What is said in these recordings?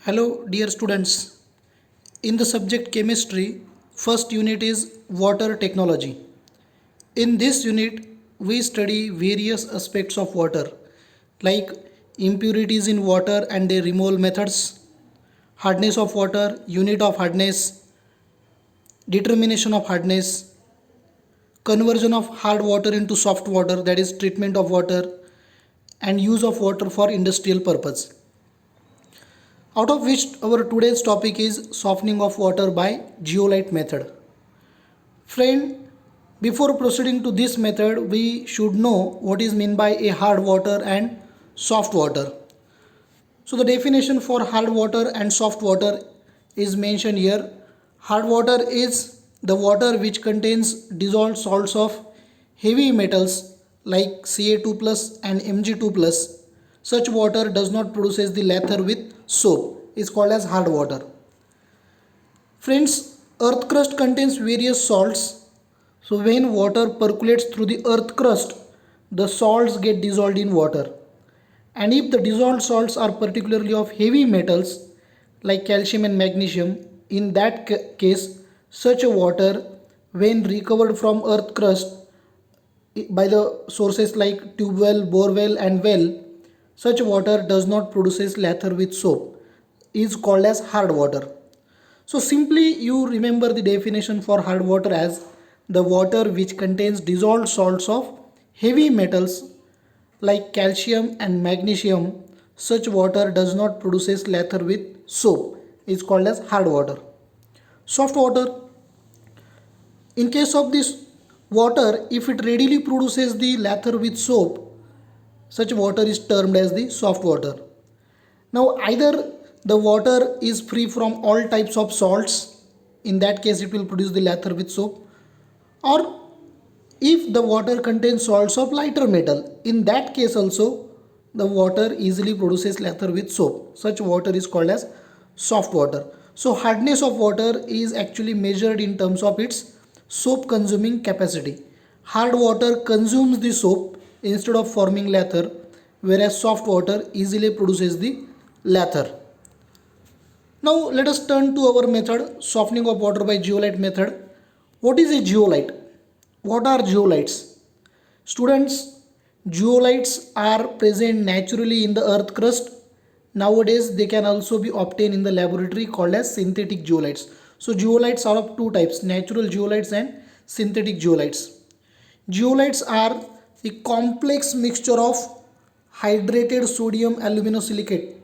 Hello, dear students. In the subject chemistry, first unit is water technology. In this unit, we study various aspects of water like impurities in water and their removal methods, hardness of water, unit of hardness, determination of hardness, conversion of hard water into soft water, that is treatment of water, and use of water for industrial purpose. Out of which our today's topic is softening of water by zeolite method. Friend, before proceeding to this method, we should know what is meant by a hard water and soft water. So the definition for hard water and soft water is mentioned here. Hard water is the water which contains dissolved salts of heavy metals like Ca2 plus and Mg2 plus. Such water does not produce the lather with soap. Is called as hard water. Friends, earth crust contains various salts. So when water percolates through the earth crust, the salts get dissolved in water. And if the dissolved salts are particularly of heavy metals like calcium and magnesium, in that case, such a water, when recovered from earth crust by the sources like tube well, bore well, and well, such water does not produce lather with soap. Is called as hard water. So simply you remember the definition for hard water as the water which contains dissolved salts of heavy metals like calcium and magnesium. Such water does not produce lather with soap. Is called as hard water. Soft water. In case of this water, if it readily produces the lather with soap, such water is termed as the soft water. Now either the water is free from all types of salts, in that case it will produce the lather with soap, or if the water contains salts of lighter metal, in that case also the water easily produces lather with soap. Such water is called as soft water. So hardness of water is actually measured in terms of its soap consuming capacity. Hard water consumes the soap instead of forming lather, whereas soft water easily produces the lather. Now let us turn to our method, softening of water by zeolite method. What is a zeolite? What are zeolites? Students, zeolites are present naturally in the earth crust. Nowadays they can also be obtained in the laboratory called as synthetic zeolites. So zeolites are of two types, natural zeolites and synthetic zeolites. Zeolites are a complex mixture of hydrated sodium aluminosilicate.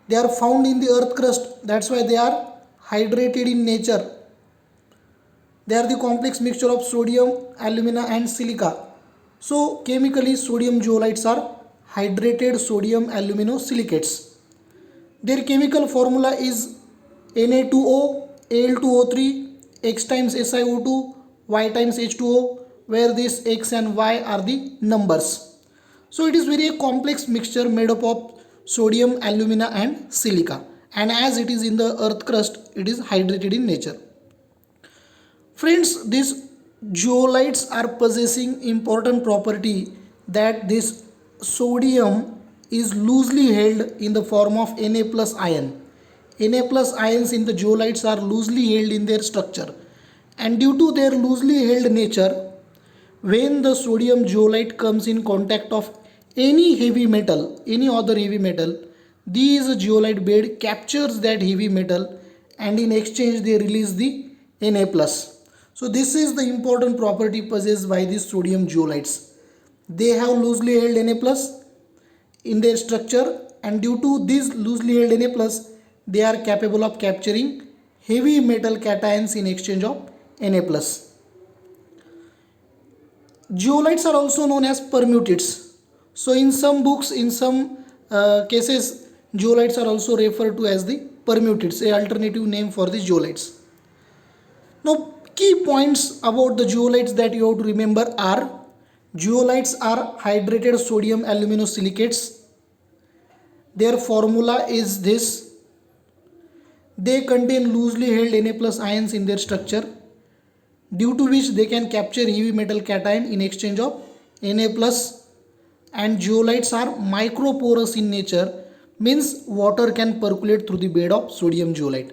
They are found in the earth crust, that's why they are hydrated in nature. They are the complex mixture of sodium, alumina and silica. So chemically sodium zeolites are hydrated sodium aluminosilicates. Their chemical formula is Na2O, Al2O3, X times SiO2, Y times H2O, where this X and Y are the numbers. So it is very a complex mixture made up of sodium, alumina and silica, and as it is in the earth crust, it is hydrated in nature. Friends, these zeolites are possessing important property that this sodium is loosely held in the form of Na plus ion. Na plus ions in the zeolites are loosely held in their structure, and due to their loosely held nature, when the sodium zeolite comes in contact of any heavy metal, any other heavy metal, these zeolite bed captures that heavy metal and in exchange they release the Na plus. So this is the important property possessed by these sodium zeolites. They have loosely held Na plus in their structure, and due to this loosely held Na plus, they are capable of capturing heavy metal cations in exchange of Na plus. Zeolites are also known as permutates. So in some books, in some cases, zeolites are also referred to as the permutates, a alternative name for the zeolites. Now key points about the zeolites that you have to remember are: zeolites are hydrated sodium aluminosilicates. Their formula is this: they contain loosely held Na plus ions in their structure, due to which they can capture heavy metal cation in exchange of Na plus, and zeolites are microporous in nature, means water can percolate through the bed of sodium zeolite,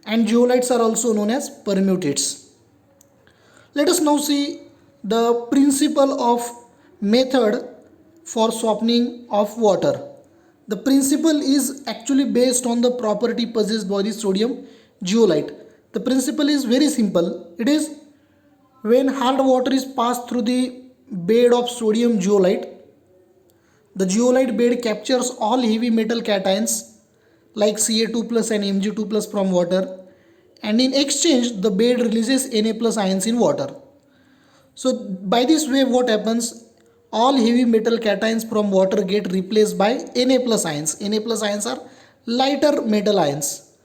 and zeolites are also known as permutates. Let us now see the principle of method for softening of water. The principle is actually based on the property possessed by the sodium zeolite. The principle is very simple. It is when hard water is passed through the bed of sodium zeolite, the zeolite bed captures all heavy metal cations like Ca2 plus and Mg2 plus from water, and in exchange the bed releases Na plus ions in water. So by this way what happens, all heavy metal cations from water get replaced by Na plus ions. Na plus ions are lighter metal ions.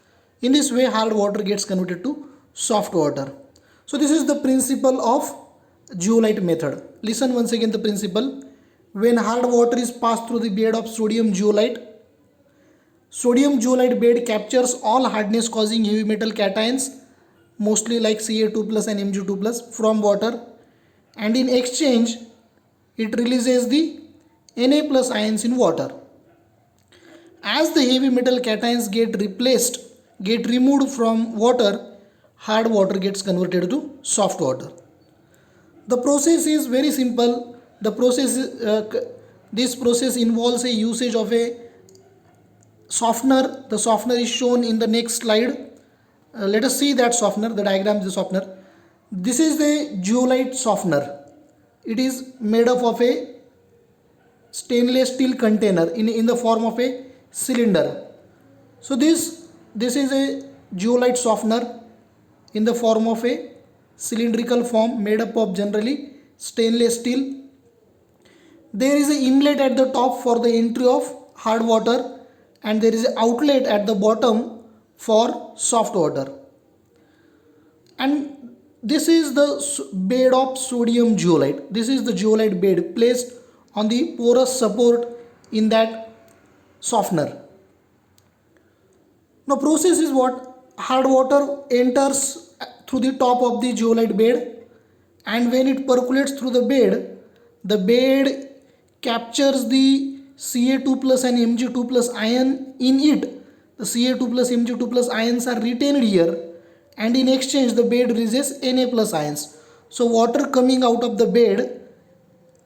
In this way hard water gets converted to soft water. So this is the principle of zeolite method. Listen once again the principle. When hard water is passed through the bed of sodium zeolite bed captures all hardness causing heavy metal cations mostly like Ca2 plus and Mg2 plus from water, and in exchange it releases the Na plus ions in water. As the heavy metal cations get removed from water, hard water gets converted to soft water. The process is very simple. This process involves a usage of a softener. The softener is shown in the next slide. Let us see that softener. The diagram is the softener. This is the zeolite softener. It is made up of a stainless steel container in the form of a cylinder. So this is a zeolite softener in the form of a cylindrical form made up of generally stainless steel. There is an inlet at the top for the entry of hard water, and there is an outlet at the bottom for soft water. And this is the bed of sodium zeolite. This is the zeolite bed placed on the porous support in that softener. Now process is what? Hard water enters through the top of the zeolite bed, and when it percolates through the bed captures the Ca2 plus and Mg2 plus ion in it. The Ca2 plus Mg2 plus ions are retained here, and in exchange the bed releases Na plus ions. So water coming out of the bed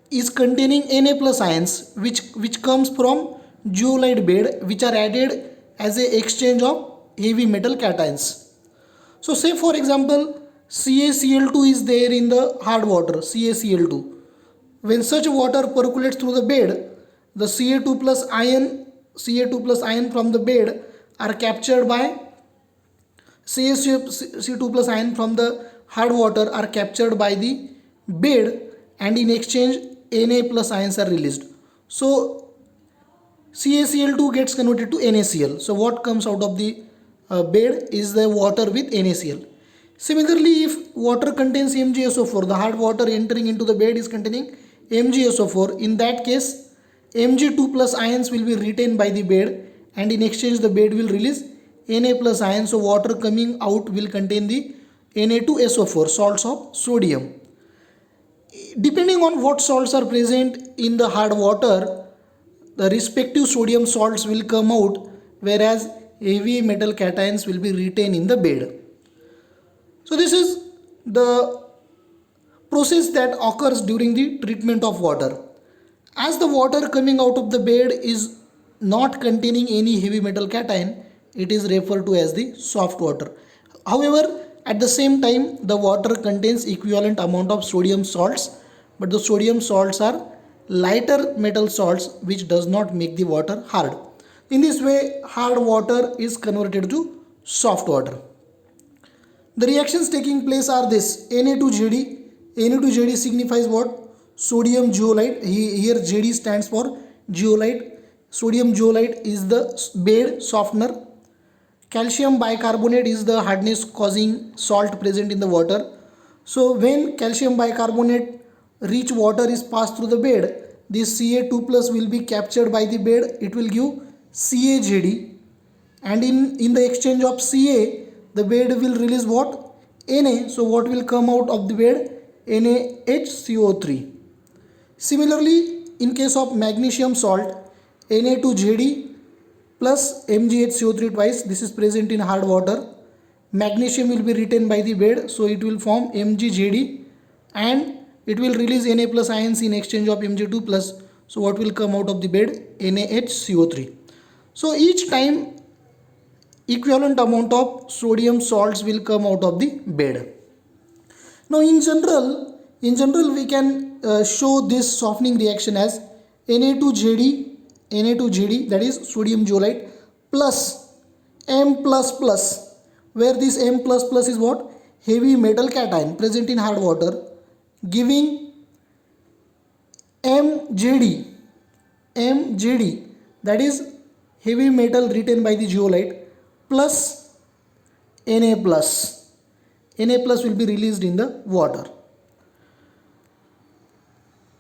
is containing Na plus ions which comes from zeolite bed, which are added as a exchange of heavy metal cations. So say for example CaCl2 is there in the hard water, CaCl2. When such water percolates through the bed, the Ca2 plus ion from the bed are captured by Ca2 plus ion from the hard water are captured by the bed, and in exchange Na plus ions are released. So CaCl2 gets converted to NaCl. So what comes out of the bed is the water with NaCl. Similarly, if water contains MgSO4, the hard water entering into the bed is containing MgSO4. In that case, Mg2 plus ions will be retained by the bed, and in exchange the bed will release Na plus ions. So water coming out will contain the Na2SO4, salts of sodium. Depending on what salts are present in the hard water, the respective sodium salts will come out, whereas heavy metal cations will be retained in the bed. So this is the process that occurs during the treatment of water. As the water coming out of the bed is not containing any heavy metal cation, it is referred to as the soft water. However, at the same time the water contains equivalent amount of sodium salts, but the sodium salts are lighter metal salts which does not make the water hard. In this way hard water is converted to soft water. The reactions taking place are this: Na2Zd. Na2Zd signifies what? Sodium zeolite. Here Zd stands for zeolite. Sodium zeolite is the bed softener. Calcium bicarbonate is the hardness causing salt present in the water. So when calcium bicarbonate rich water is passed through the bed, this Ca2 plus will be captured by the bed. It will give CaZd, and in the exchange of Ca, the bed will release what? Na. So what will come out of the bed? NaHCO3. Similarly, in case of magnesium salt, Na2Zd plus MgHCO3 twice. This is present in hard water. Magnesium will be retained by the bed, so it will form MgZd, and it will release Na plus ions in exchange of Mg2 plus. So what will come out of the bed? NaHCO3. So each time equivalent amount of sodium salts will come out of the bed. Now in general we can show this softening reaction as Na2Zd, that is sodium zeolite, plus M++, where this M++ is what? Heavy metal cation present in hard water, giving MZd, that is heavy metal retained by the zeolite, plus Na+. Na+ will be released in the water.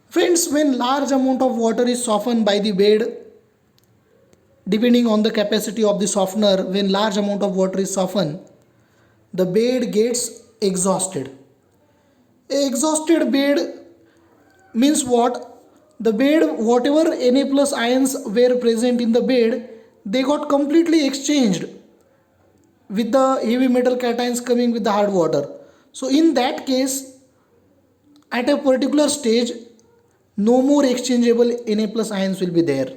Friends, when large amount of water is softened by the bed, depending on the capacity of the softener, when large amount of water is softened, the bed gets exhausted. Exhausted bed means what? The bed, whatever Na plus ions were present in the bed, they got completely exchanged with the heavy metal cations coming with the hard water. So in that case, at a particular stage, no more exchangeable Na plus ions will be there,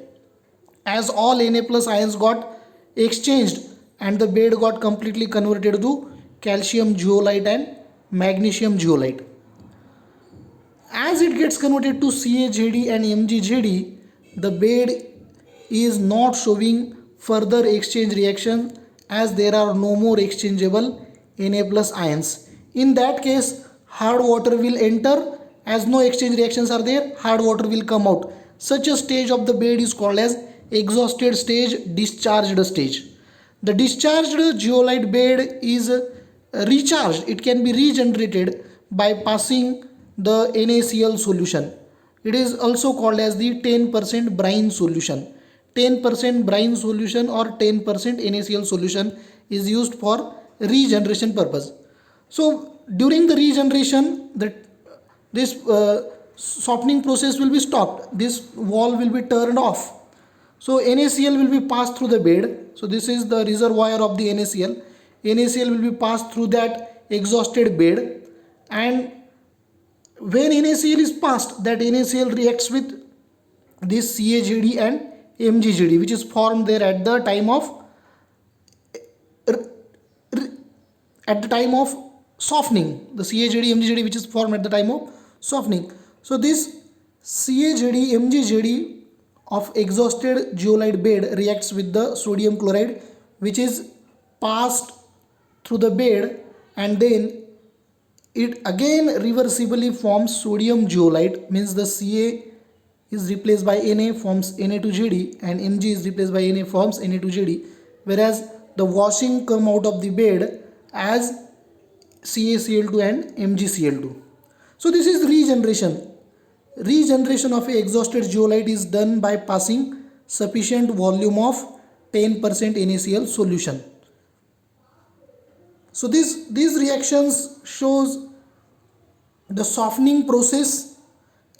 as all Na plus ions got exchanged and the bed got completely converted to calcium zeolite and magnesium zeolite. As it gets converted to CaZd and MgZd, the bed is not showing further exchange reaction, as there are no more exchangeable Na plus ions. In that case, hard water will enter. As no exchange reactions are there, hard water will come out. Such a stage of the bed is called as exhausted stage, discharged stage. The discharged zeolite bed is recharged. It can be regenerated by passing the NaCl solution. It is also called as the 10% brine solution. 10% brine solution or 10% NaCl solution is used for regeneration purpose. So during the regeneration, this softening process will be stopped. This valve will be turned off. So NaCl will be passed through the bed. So this is the reservoir of the NaCl. NaCl will be passed through that exhausted bed, and when NaCl is passed, that NaCl reacts with this CaZd and MgZd, which is formed there at the time of softening. The CaZd MgZd which is formed at the time of softening. So this CaZd MgZd of exhausted zeolite bed reacts with the sodium chloride, which is passed through the bed, and then it again reversibly forms sodium zeolite, means the Ca is replaced by Na, forms Na2Zd, and Mg is replaced by Na, forms Na2Zd, whereas the washing come out of the bed as CaCl2 and MgCl2. So this is regeneration. Regeneration of a exhausted zeolite is done by passing sufficient volume of 10% NaCl solution. So these reactions shows the softening process,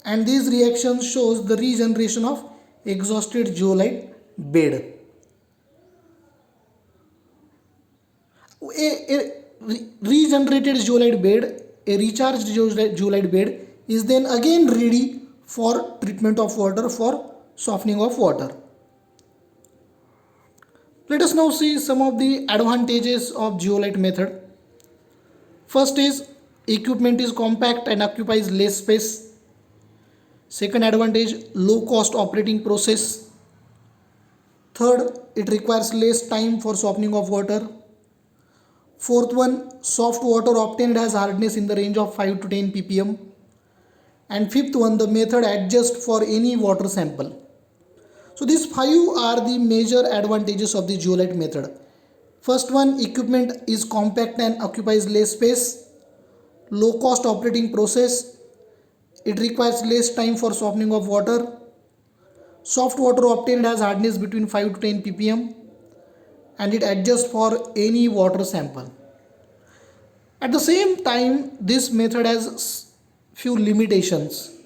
and these reactions shows the regeneration of exhausted zeolite bed. A regenerated zeolite bed, a recharged zeolite bed is then again ready for treatment of water, for softening of water. Let us now see some of the advantages of zeolite method. First is equipment is compact and occupies less space. Second advantage, low cost operating process. Third, it requires less time for softening of water. Fourth one, soft water obtained has hardness in the range of 5 to 10 ppm. And fifth one, the method adjusts for any water sample. So these 5 are the major advantages of the zeolite method. First one, equipment is compact and occupies less space. Low cost operating process. It requires less time for softening of water. Soft water obtained has hardness between 5 to 10 ppm. And it adjusts for any water sample. At the same time, this method has few limitations.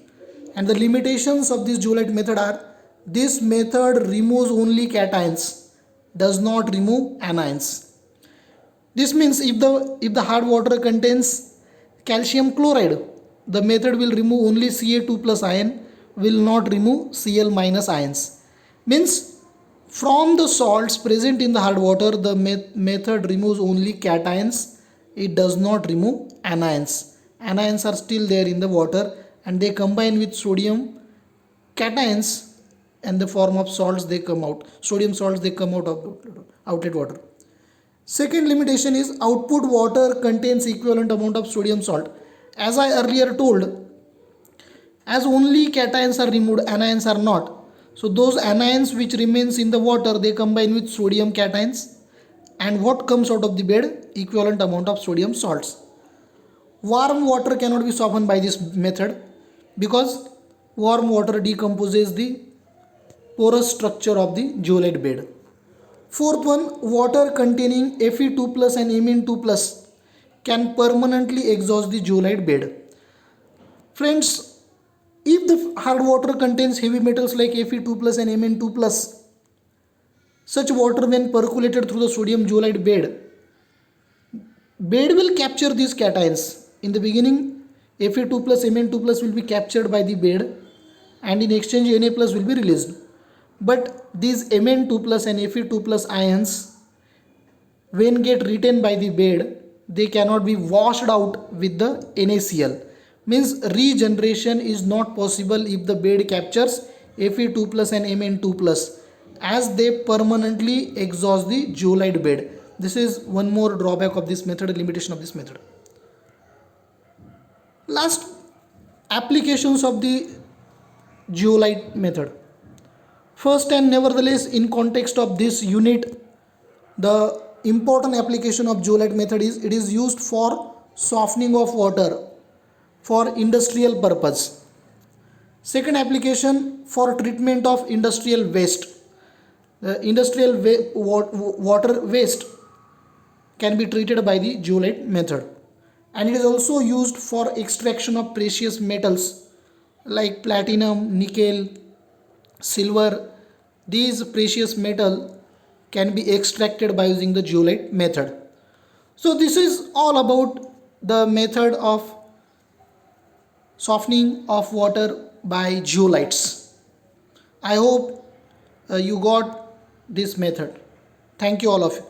And the limitations of this zeolite method are, this method removes only cations does not remove anions. This means if the hard water contains calcium chloride, the method will remove only Ca2 plus ion, will not remove Cl minus ions. Means from the salts present in the hard water, the method removes only cations, it does not remove anions. Anions are still there in the water and they combine with sodium cations and the form of salts they come out. Sodium salts they come out of outlet water. Second limitation is output water contains equivalent amount of sodium salt. As I earlier told, as only cations are removed, anions are not. So those anions which remains in the water, they combine with sodium cations, and what comes out of the bed? Equivalent amount of sodium salts. Warm water cannot be softened by this method because warm water decomposes the porous structure of the zeolite bed. Fourth one, water containing Fe2 plus and Mn2 plus can permanently exhaust the zeolite bed. Friends, if the hard water contains heavy metals like Fe2 plus and Mn2 plus, such water when percolated through the sodium zeolite bed will capture these cations. In the beginning, Fe2 plus Mn2 plus will be captured by the bed and in exchange Na plus will be released. But these Mn2 plus and Fe2 plus ions, when get retained by the bed, they cannot be washed out with the NaCl. Means regeneration is not possible if the bed captures Fe2 plus and Mn2 plus, as they permanently exhaust the zeolite bed. This is one more drawback of this method, limitation of this method. Last, applications of the zeolite method. First, and nevertheless in context of this unit, the important application of zeolite method is it is used for softening of water for industrial purpose. Second application, for treatment of industrial waste. The industrial water waste can be treated by the zeolite method, and it is also used for extraction of precious metals like platinum, nickel, silver. These precious metal can be extracted by using the zeolite method. So this is all about the method of softening of water by zeolites. I hope you got this method. Thank you all of you.